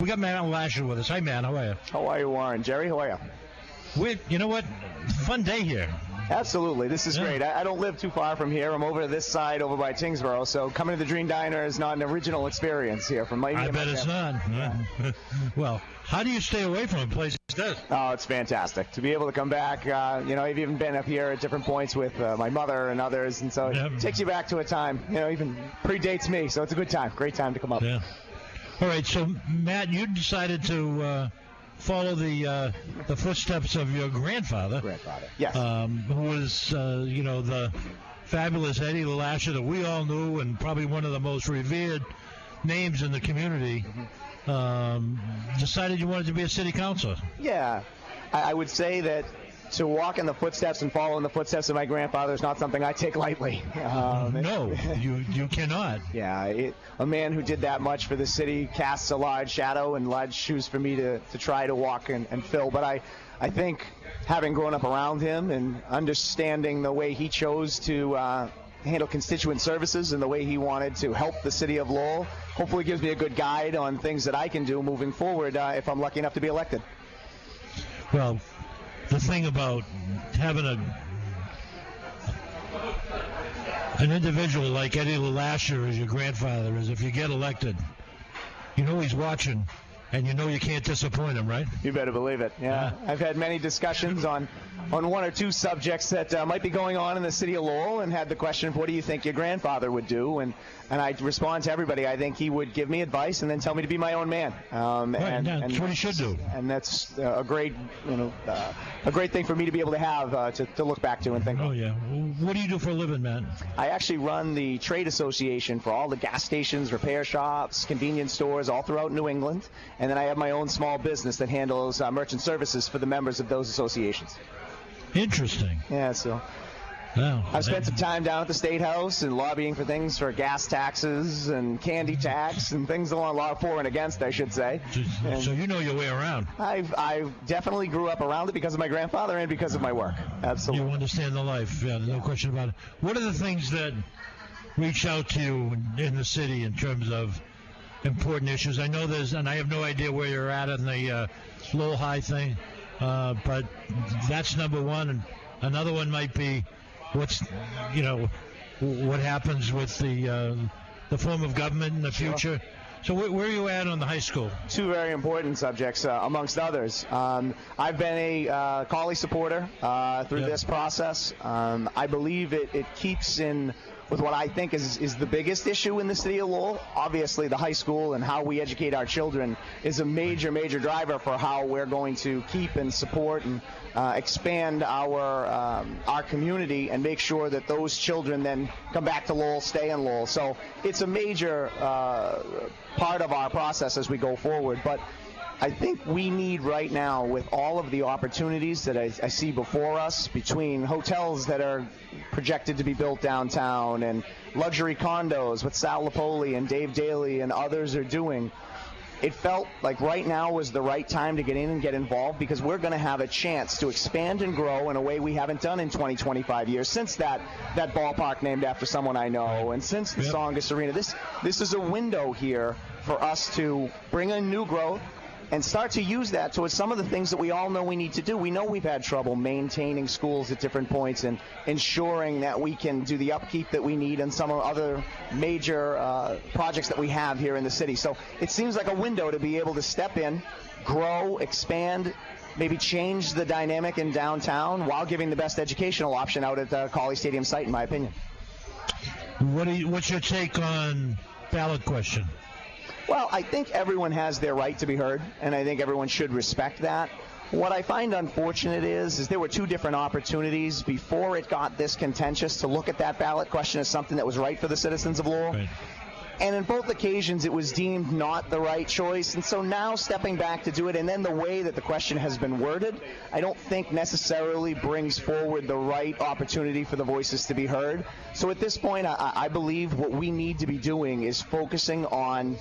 We got Matt Lasher with us. Hi, Matt. How are you? How are you, Warren? Jerry, how are you? You know what? Fun day here. Absolutely. This is great. I don't live too far from here. I'm over this side, over by Tingsboro, so coming to the Dream Diner is not an original experience here. I bet it's not. Yeah. Well, how do you stay away from a place like this? Oh, it's fantastic. To be able to come back, I've even been up here at different points with my mother and others, and so it takes you back to a time, even predates me, so it's a good time. Great time to come up. Yeah. All right, so, Matt, you decided to follow the footsteps of your grandfather. Yes. Who was, the fabulous Eddie Lasher that we all knew and probably one of the most revered names in the community. Decided you wanted to be a city councilor. Yeah. I would say that to walk in the footsteps and follow in the footsteps of my grandfather is not something I take lightly. No, you cannot. Yeah, a man who did that much for the city casts a large shadow and large shoes for me to try to walk and fill. But I think having grown up around him and understanding the way he chose to handle constituent services and the way he wanted to help the city of Lowell, hopefully gives me a good guide on things that I can do moving forward if I'm lucky enough to be elected. Well, the thing about having an individual like Eddie Lasher as your grandfather is if you get elected, you know he's watching, and you know you can't disappoint him, right? You better believe it. Yeah. I've had many discussions on one or two subjects that might be going on in the city of Lowell, and had the question of what do you think your grandfather would do, and I respond to everybody. I think he would give me advice and then tell me to be my own man. That's what he should do. And that's a great thing for me to be able to have to look back to and think. Oh yeah. What do you do for a living, man? I actually run the trade association for all the gas stations, repair shops, convenience stores all throughout New England, and then I have my own small business that handles merchant services for the members of those associations. Interesting. Yeah, so I've spent some time down at the State House and lobbying for things for gas taxes and candy tax and things along a lot for and against, I should say. So you know your way around. I definitely grew up around it because of my grandfather and because of my work. Absolutely. You understand the life. Yeah, no question about it. What are the things that reach out to you in the city in terms of important issues? I know and I have no idea where you're at in the Lowell High thing, but that's number one. And another one might be what happens with the form of government in the future. So where are you at on the high school? Two very important subjects, amongst others. I've been a Colley supporter through this process. I believe it keeps in with what I think is the biggest issue in the city of Lowell. Obviously, the high school and how we educate our children is a major, major driver for how we're going to keep and support and expand our community and make sure that those children then come back to Lowell, stay in Lowell. So it's a major part of our process as we go forward. But I think we need right now, with all of the opportunities that I see before us, between hotels that are projected to be built downtown and luxury condos, what Sal Lapoli and Dave Daly and others are doing, it felt like right now was the right time to get in and get involved, because we're going to have a chance to expand and grow in a way we haven't done in 20, 25 years, since that ballpark named after someone I know, and since the Tsongas Arena. This is a window here for us to bring in new growth and start to use that towards some of the things that we all know we need to do. We know we've had trouble maintaining schools at different points and ensuring that we can do the upkeep that we need and some of other major projects that we have here in the city. So it seems like a window to be able to step in, grow, expand, maybe change the dynamic in downtown while giving the best educational option out at the Colley Stadium site, in my opinion. What's your take on ballot question? Well, I think everyone has their right to be heard, and I think everyone should respect that. What I find unfortunate is there were two different opportunities before it got this contentious to look at that ballot question as something that was right for the citizens of Lowell. Right. And in both occasions, it was deemed not the right choice. And so now stepping back to do it, and then the way that the question has been worded, I don't think necessarily brings forward the right opportunity for the voices to be heard. So at this point, I believe what we need to be doing is focusing on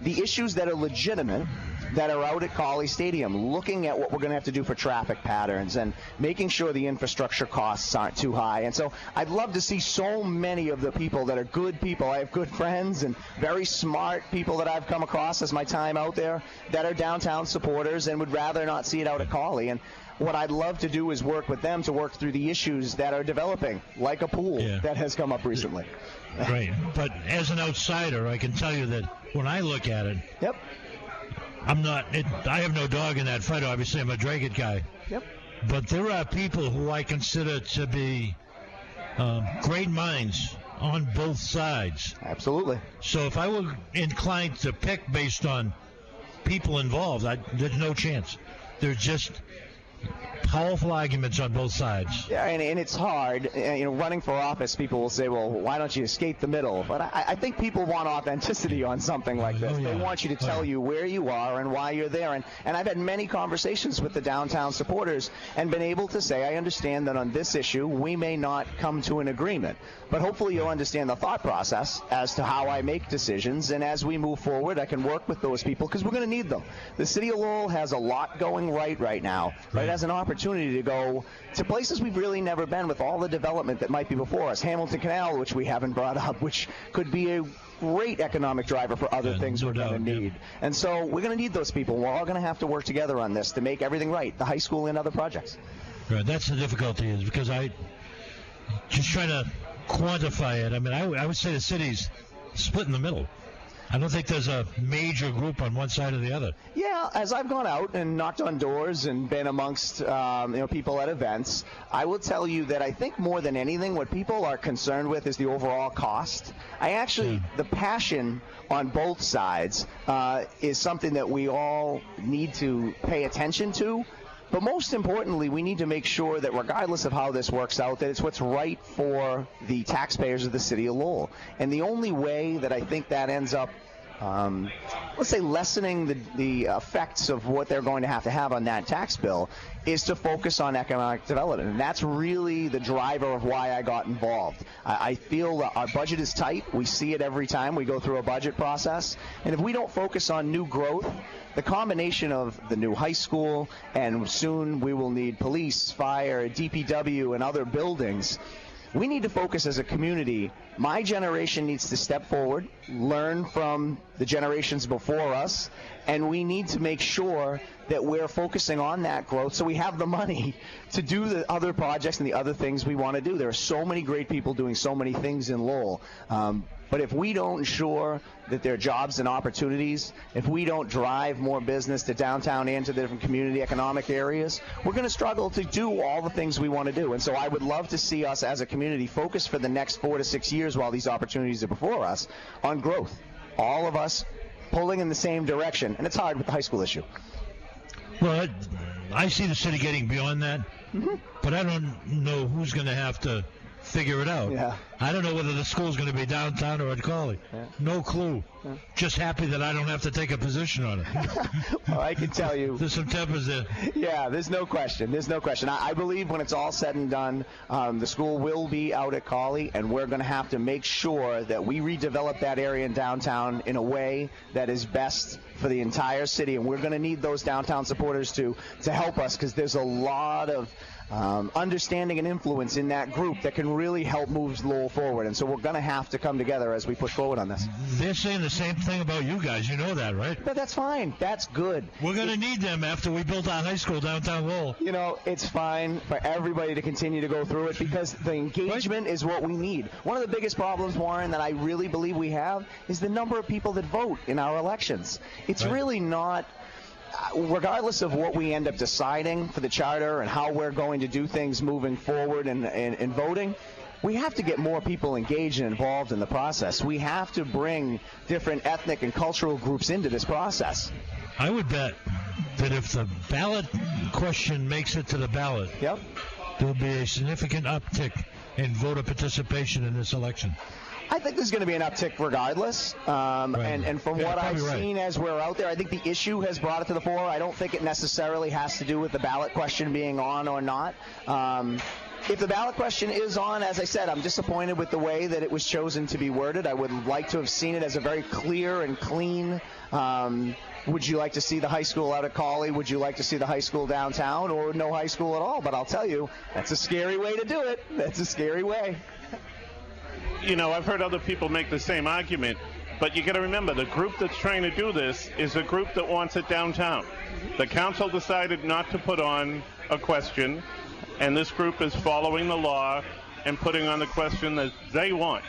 the issues that are legitimate, that are out at Colley Stadium looking at what we're going to have to do for traffic patterns and making sure the infrastructure costs aren't too high. And so I'd love to see so many of the people that are good people. I have good friends and very smart people that I've come across as my time out there that are downtown supporters and would rather not see it out at Colley. And what I'd love to do is work with them to work through the issues that are developing, like a pool that has come up recently. Right. But as an outsider, I can tell you that when I look at it, I have no dog in that fight. Obviously, I'm a Dragut guy. But there are people who I consider to be great minds on both sides. Absolutely. So if I were inclined to pick based on people involved, there's no chance. There's just powerful arguments on both sides. Yeah, and it's hard. Running for office, people will say, well, why don't you skate the middle? But I think people want authenticity on something like this. They want you to tell you where you are and why you're there. And I've had many conversations with the downtown supporters and been able to say, I understand that on this issue, we may not come to an agreement. But hopefully you'll understand the thought process as to how I make decisions. And as we move forward, I can work with those people because we're going to need them. The city of Lowell has a lot going right now. It has an opportunity to go to places we've really never been with all the development that might be before us. Hamilton Canal, which we haven't brought up, which could be a great economic driver for other things we're going to need. And so we're going to need those people. We're all going to have to work together on this to make everything right, the high school and other projects. Right, that's the difficulty, is because I just trying to quantify it. I mean, I would say the city's split in the middle. I don't think there's a major group on one side or the other. Yeah, as I've gone out and knocked on doors and been amongst people at events, I will tell you that I think more than anything, what people are concerned with is the overall cost. The passion on both sides is something that we all need to pay attention to. But most importantly, we need to make sure that regardless of how this works out, that it's what's right for the taxpayers of the city of Lowell. And the only way that I think that ends up, let's say, lessening the effects of what they're going to have on that tax bill is to focus on economic development. And that's really the driver of why I got involved. I feel that our budget is tight. We see it every time we go through a budget process. And if we don't focus on new growth, the combination of the new high school, and soon we will need police, fire, DPW, and other buildings, we need to focus as a community. My generation needs to step forward, learn from the generations before us, and we need to make sure that we're focusing on that growth so we have the money to do the other projects and the other things we want to do. There are so many great people doing so many things in Lowell. But if we don't ensure that there are jobs and opportunities, if we don't drive more business to downtown and to the different community economic areas, we're going to struggle to do all the things we want to do. And so I would love to see us as a community focus for the next 4 to 6 years while these opportunities are before us on growth. All of us pulling in the same direction. And it's hard with the high school issue. Well, I see the city getting beyond that, but I don't know who's going to have to figure it out. I don't know whether the school's going to be downtown or at Colley. No clue. Just happy that I don't have to take a position on it. Well, I can tell you. There's some tempers there. Yeah, there's no question. I believe when it's all said and done, the school will be out at Colley, and we're going to have to make sure that we redevelop that area in downtown in a way that is best for the entire city. And we're going to need those downtown supporters to help us, because there's a lot of understanding and influence in that group that can really help move Lowell forward. And so we're going to have to come together as we push forward on this. They're saying the same thing about you guys. You know that, right? But that's fine. That's good. We're going to need them after we build our high school downtown Lowell. It's fine for everybody to continue to go through it, because the engagement is what we need. One of the biggest problems, Warren, that I really believe we have is the number of people that vote in our elections. It's really not... regardless of what we end up deciding for the charter and how we're going to do things moving forward in voting, we have to get more people engaged and involved in the process. We have to bring different ethnic and cultural groups into this process. I would bet that if the ballot question makes it to the ballot, there'll be a significant uptick in voter participation in this election. I think there's going to be an uptick regardless. And from what I've seen as we're out there, I think the issue has brought it to the fore. I don't think it necessarily has to do with the ballot question being on or not. If the ballot question is on, as I said, I'm disappointed with the way that it was chosen to be worded. I would like to have seen it as a very clear and clean. Would you like to see the high school out at Cawley? Would you like to see the high school downtown, or no high school at all? But I'll tell you, that's a scary way to do it. That's a scary way. You know, I've heard other people make the same argument, but you got to remember, the group that's trying to do this is a group that wants it downtown. The council decided not to put on a question, and this group is following the law and putting on the question that they want.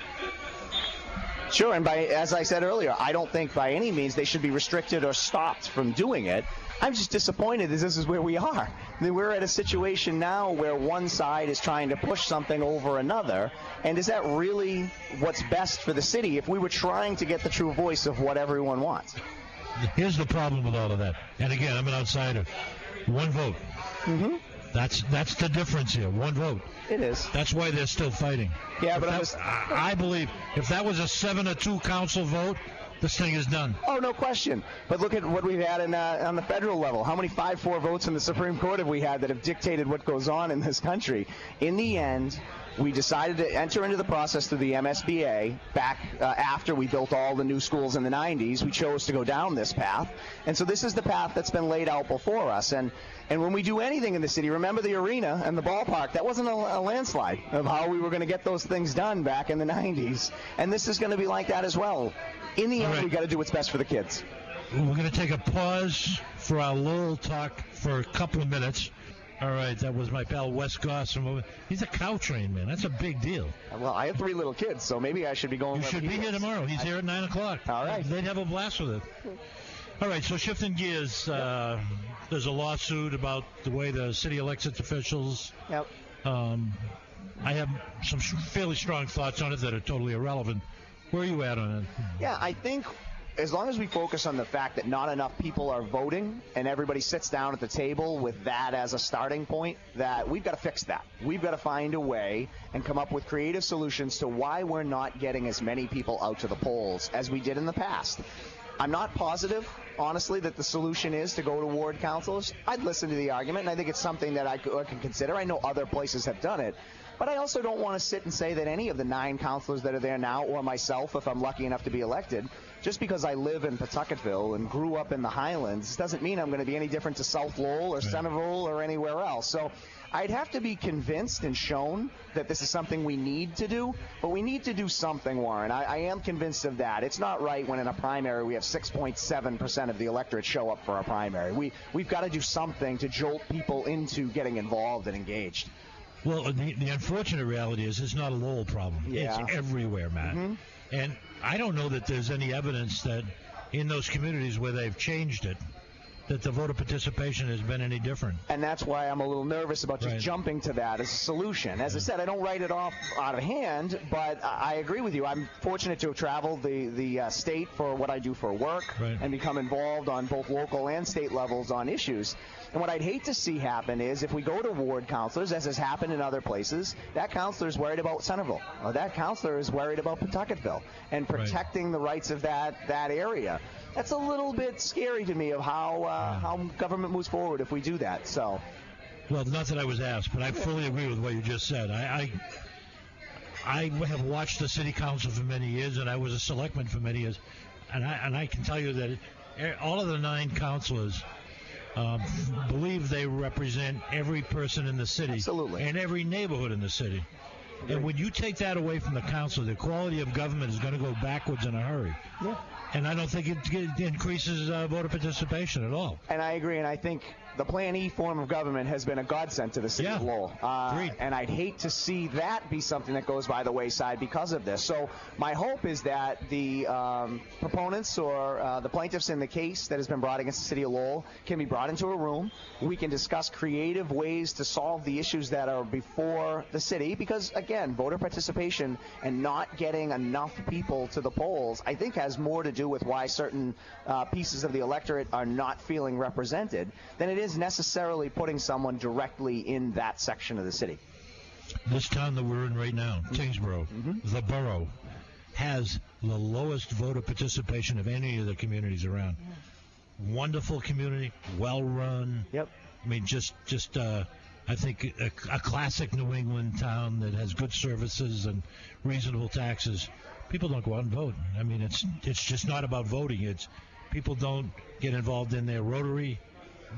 Sure, and as I said earlier, I don't think by any means they should be restricted or stopped from doing it. I'm just disappointed that this is where we are. I mean, we're at a situation now where one side is trying to push something over another, and is that really what's best for the city if we were trying to get the true voice of what everyone wants? Here's the problem with all of that. And again, I'm an outsider. One vote. Mm-hmm. That's the difference here. One vote. It is. That's why they're still fighting. Yeah, but I believe if that was a 7-2 council vote, this thing is done. Oh, no question. But look at what we've had on the federal level. How many 5-4 votes in the Supreme Court have we had that have dictated what goes on in this country? In the end, we decided to enter into the process through the MSBA back after we built all the new schools in the 90s. We chose to go down this path. And so this is the path that's been laid out before us. And when we do anything in the city, remember the arena and the ballpark, that wasn't a landslide of how we were going to get those things done back in the 90s. And this is going to be like that as well. In the end, we got to do what's best for the kids. We're going to take a pause for our Lowell talk for a couple of minutes. All right, that was my pal Wes Goss. He's a cow train, man. That's a big deal. Well, I have 3 little kids, so maybe I should be going. You should be here tomorrow. He's here at 9 o'clock. All right. They'd have a blast with it. All right, so shifting gears, there's a lawsuit about the way the city elects its officials. Yep. I have some fairly strong thoughts on it that are totally irrelevant. Where are you at on it? Yeah, I think as long as we focus on the fact that not enough people are voting and everybody sits down at the table with that as a starting point, that we've got to fix that. We've got to find a way and come up with creative solutions to why we're not getting as many people out to the polls as we did in the past. I'm not positive, honestly, that the solution is to go to ward councils. I'd listen to the argument, and I think it's something that I can consider. I know other places have done it. But I also don't want to sit and say that any of the 9 councilors that are there now, or myself, if I'm lucky enough to be elected, just because I live in Pawtucketville and grew up in the Highlands, doesn't mean I'm going to be any different to South Lowell or Centerville or anywhere else. So I'd have to be convinced and shown that this is something we need to do, but we need to do something, Warren. I am convinced of that. It's not right when in a primary we have 6.7% of the electorate show up for a primary. We've got to do something to jolt people into getting involved and engaged. Well, the unfortunate reality is it's not a Lowell problem. Yeah. It's everywhere, Matt. Mm-hmm. And I don't know that there's any evidence that in those communities where they've changed it, that the voter participation has been any different. And that's why I'm a little nervous about just jumping to that as a solution. As I said, I don't write it off out of hand, but I agree with you. I'm fortunate to have traveled the state for what I do for work and become involved on both local and state levels on issues. And what I'd hate to see happen is if we go to ward counselors, as has happened in other places, that counselor is worried about Centerville, or that counselor is worried about Pawtucketville, and protecting the rights of that area. That's a little bit scary to me of how government moves forward if we do that. So, well, not that I was asked, but I fully agree with what you just said. I have watched the city council for many years, and I was a selectman for many years, and I can tell you that all of the 9 councilors believe they represent every person in the city. Absolutely. And every neighborhood in the city. And when you take that away from the council, the quality of government is going to go backwards in a hurry. Yeah. And I don't think it increases voter participation at all. And I agree, and I think the Plan E form of government has been a godsend to the city of Lowell. And I'd hate to see that be something that goes by the wayside because of this. So my hope is that the proponents or the plaintiffs in the case that has been brought against the city of Lowell can be brought into a room. We can discuss creative ways to solve the issues that are before the city because, again, voter participation and not getting enough people to the polls, I think, has more to do with why certain pieces of the electorate are not feeling represented than it is necessarily putting someone directly in that section of the city. This town that we're in right now, Tingsboro, the borough, has the lowest voter participation of any of the communities around. Wonderful community, well run. Yep. I mean, just I think a classic New England town that has good services and reasonable taxes, people don't go out and vote. I mean, it's just not about voting. It's people don't get involved in their Rotary,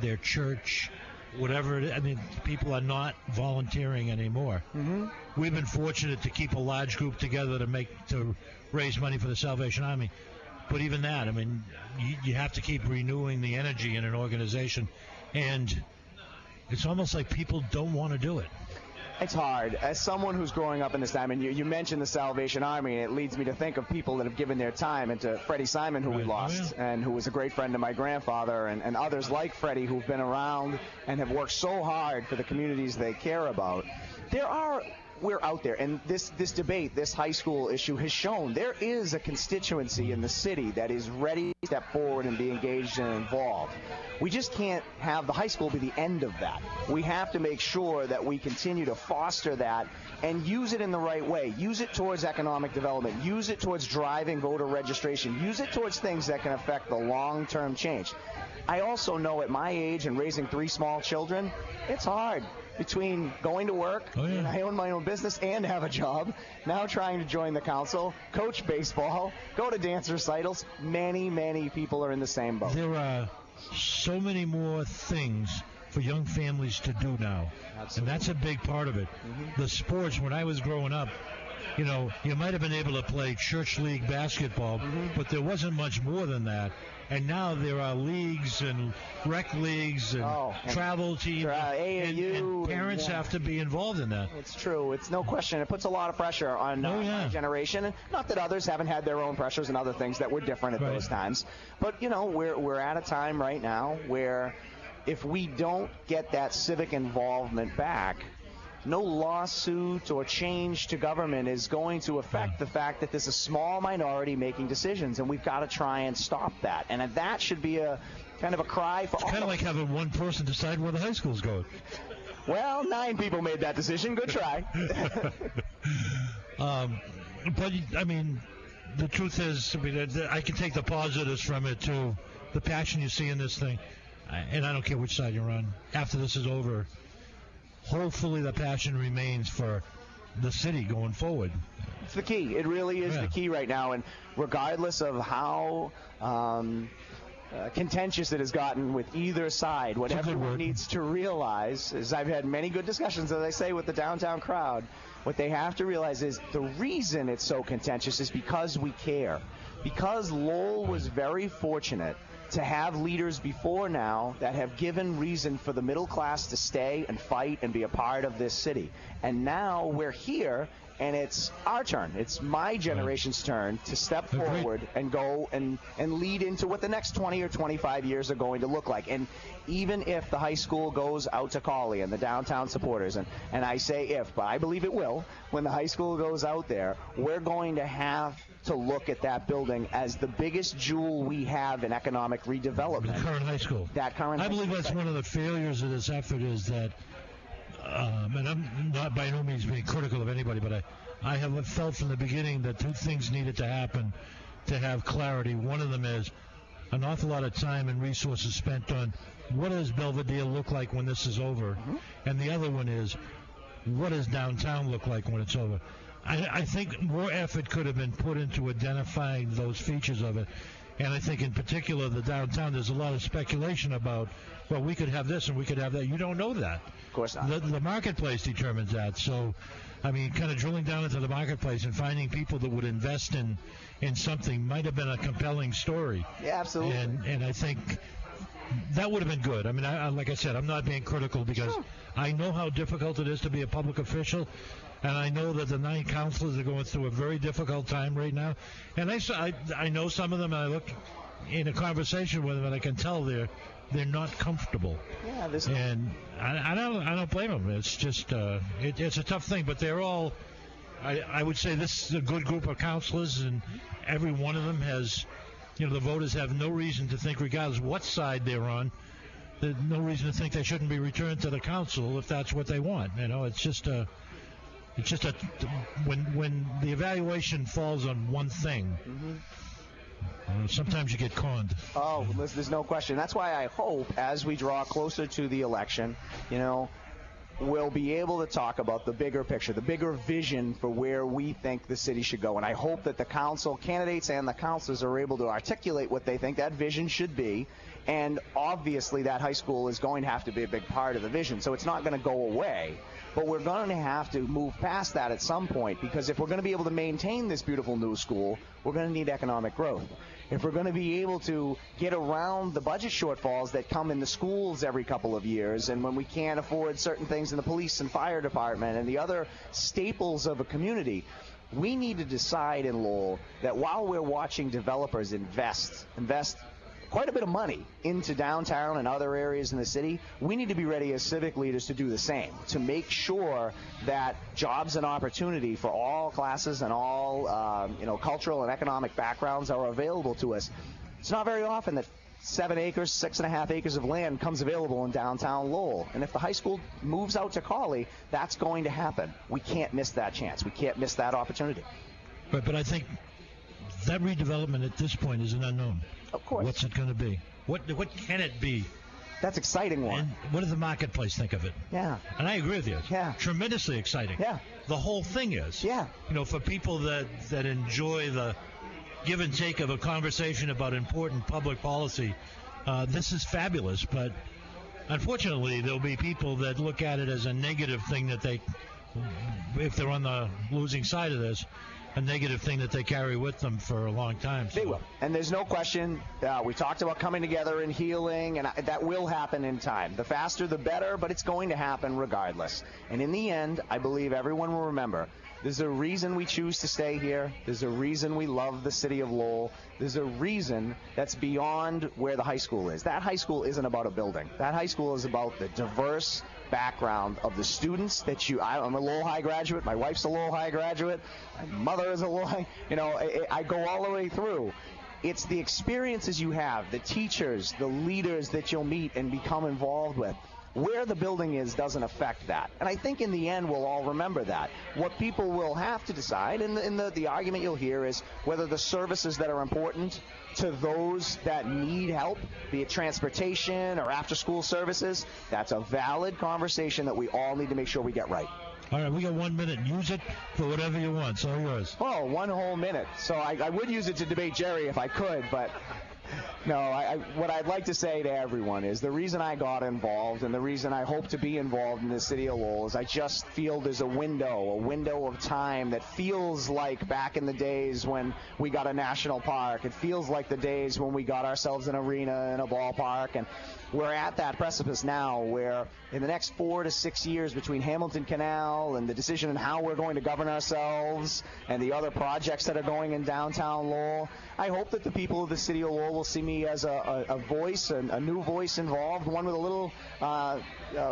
their church, whatever it is. I mean, people are not volunteering anymore. Mm-hmm. We've been fortunate to keep a large group together to raise money for the Salvation Army. But even that, I mean, you have to keep renewing the energy in an organization. And it's almost like people don't want to do it. It's hard. As someone who's growing up in this time, and you mentioned the Salvation Army, and it leads me to think of people that have given their time, and to Freddie Simon, who we lost, and who was a great friend of my grandfather, and others like Freddie who've been around and have worked so hard for the communities they care about. We're out there, and this debate, this high school issue has shown there is a constituency in the city that is ready to step forward and be engaged and involved. We just can't have the high school be the end of that. We have to make sure that we continue to foster that and use it in the right way. Use it towards economic development. Use it towards driving voter registration. Use it towards things that can affect the long-term change. I also know at my age and raising 3 small children, it's hard. Between going to work, and I own my own business and have a job, now trying to join the council, coach baseball, go to dance recitals, many people are in the same boat. There are so many more things for young families to do now. Absolutely. And that's a big part of it. Mm-hmm. The sports, when I was growing up, you know, you might have been able to play church league basketball, but there wasn't much more than that. And now there are leagues and rec leagues and travel teams, and parents have to be involved in that. It's true. It's no question. It puts a lot of pressure on my generation. And not that others haven't had their own pressures and other things that were different at those times. But, you know, we're at a time right now where if we don't get that civic involvement back, no lawsuit or change to government is going to affect the fact that there's a small minority making decisions, and we've got to try and stop that. And that should be a kind of a cry for all. It's kind of like having one person decide where the high school's going. Well, 9 people made that decision. Good try. But, I mean, the truth is, I mean, I can take the positives from it, too. The passion you see in this thing, and I don't care which side you're on, after this is over, hopefully the passion remains for the city going forward. It's the key. It really is the key right now. And regardless of how contentious it has gotten with either side, what everyone needs to realize is, I've had many good discussions, as I say, with the downtown crowd. What they have to realize is the reason it's so contentious is because we care. Because Lowell was very fortunate to have leaders before now that have given reason for the middle class to stay and fight and be a part of this city. And now we're here, and it's our turn. It's my generation's turn to step forward and go and lead into what the next 20 or 25 years are going to look like. And even if the high school goes out to Cawley and the downtown supporters, and I say if, but I believe it will, when the high school goes out there, we're going to have to look at that building as the biggest jewel we have in economic redevelopment. The current high school. I believe that's one of the failures of this effort is that, and I'm not by no means being critical of anybody, but I have felt from the beginning that 2 things needed to happen to have clarity. One of them is an awful lot of time and resources spent on what does Belvedere look like when this is over, and the other one is what does downtown look like when it's over. I think more effort could have been put into identifying those features of it. And I think in particular the downtown, there's a lot of speculation about, well, we could have this and we could have that. You don't know that. Of course not. The marketplace determines that. So, I mean, kind of drilling down into the marketplace and finding people that would invest in something might have been a compelling story. Yeah, absolutely. And I think that would have been good. I mean, like I said, I'm not being critical because I know how difficult it is to be a public official. And I know that the 9 councilors are going through a very difficult time right now. And I know some of them, and I look in a conversation with them, and I can tell they're not comfortable. Yeah, and I don't blame them. It's just it's a tough thing. But they're all, I would say this is a good group of councilors, and every one of them has, you know, the voters have no reason to think, regardless of what side they're on, there's no reason to think they shouldn't be returned to the council if that's what they want. You know, it's just when the evaluation falls on one thing, sometimes you get conned. Oh, there's no question. That's why I hope as we draw closer to the election, you know, we'll be able to talk about the bigger picture, the bigger vision for where we think the city should go. And I hope that the council candidates and the councilors are able to articulate what they think that vision should be. And obviously that high school is going to have to be a big part of the vision. So it's not going to go away. But we're going to have to move past that at some point, because if we're going to be able to maintain this beautiful new school, we're going to need economic growth. If we're going to be able to get around the budget shortfalls that come in the schools every couple of years, and when we can't afford certain things in the police and fire department and the other staples of a community, we need to decide in Lowell that while we're watching developers invest quite a bit of money into downtown and other areas in the city, we need to be ready as civic leaders to do the same, to make sure that jobs and opportunity for all classes and all cultural and economic backgrounds are available to us. It's not very often that 7 acres, 6.5 acres of land comes available in downtown Lowell. And if the high school moves out to Cawley, that's going to happen. We can't miss that chance. We can't miss that opportunity. But I think that redevelopment at this point is an unknown. Of course. What's it going to be? What can it be? That's exciting one. And what does the marketplace think of it? Yeah. And I agree with you. Yeah. Tremendously exciting. Yeah. The whole thing is. Yeah. For people that enjoy the give and take of a conversation about important public policy, this is fabulous. But unfortunately, there'll be people that look at it as a negative thing that if they're on the losing side of this, a negative thing that they carry with them for a long time. So. They will. And there's no question, we talked about coming together and healing, and that will happen in time. The faster, the better, but it's going to happen regardless. And in the end, I believe everyone will remember, there's a reason we choose to stay here. There's a reason we love the city of Lowell. There's a reason that's beyond where the high school is. That high school isn't about a building. That high school is about the diverse background of the students that I'm a Lowell High graduate. My wife's a Lowell High graduate. My mother is a Lowell High. I go all the way through. It's the experiences you have, the teachers, the leaders that you'll meet and become involved with. Where the building is doesn't affect that. And I think in the end we'll all remember that. What people will have to decide, and the argument you'll hear is whether the services that are important to those that need help, be it transportation or after-school services, that's a valid conversation that we all need to make sure we get right. All right, we got 1 minute. Use it for whatever you want. So yours. Oh, 1 whole minute. So I would use it to debate Jerry if I could, but... No, what I'd like to say to everyone is the reason I got involved and the reason I hope to be involved in the city of Lowell is I just feel there's a window of time that feels like back in the days when we got a national park. It feels like the days when we got ourselves an arena and a ballpark, and we're at that precipice now where in the next 4 to 6 years between Hamilton Canal and the decision on how we're going to govern ourselves and the other projects that are going in downtown Lowell, I hope that the people of the city of Lowell will see me as a voice, a new voice involved, one with a little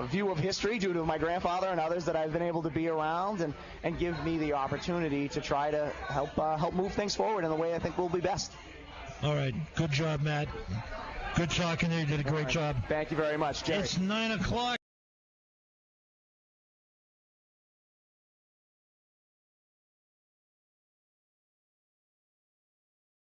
view of history due to my grandfather and others that I've been able to be around, and give me the opportunity to try to help move things forward in the way I think will be best. All right. Good job, Matt. Good talking to you. You did a great job. Thank you very much, Jerry. It's 9 o'clock.